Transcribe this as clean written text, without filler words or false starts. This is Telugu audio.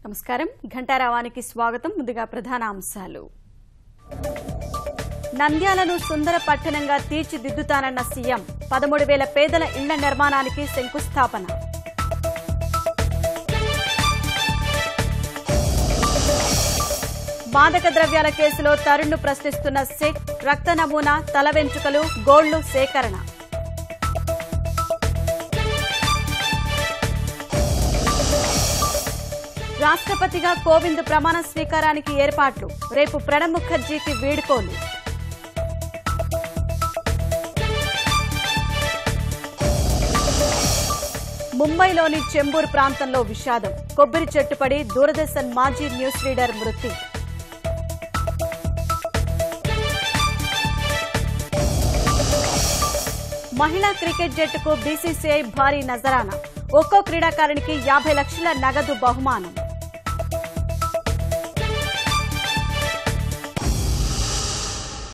నమస్కారం ఘంటారావానికి స్వాగతం. ముందుగా ప్రధాన అంశాలు. నంద్యాలను సుందర పట్టణంగా తీర్చిదిద్దుతానన్న సీఎం. 13,000 పేదల ఇళ్ల నిర్మాణానికి శంకుస్థాపన. మాదక ద్రవ్యాల కేసులో తరుణ్ను ప్రశ్నిస్తున్న సిట్. రక్త నమూనా, తల వెంట్రుకలు, గోళ్లు సేకరణ. రాష్ట్రపతిగా కోవింద్ ప్రమాణ స్వీకారానికి ఏర్పాట్లు. రేపు ప్రణబ్ ముఖర్జీకి వీడ్కోలు. ముంబైలోని చెంబూర్ ప్రాంతంలో విషాదం. కొబ్బరి చెట్టుపడి దూరదర్శన్ మాజీ న్యూస్ రీడర్ మృతి. మహిళా క్రికెట్ జట్టుకు బీసీసీఐ భారీ నజరానా. ఒక్కో క్రీడాకారునికి 50 లక్షల నగదు బహుమానం.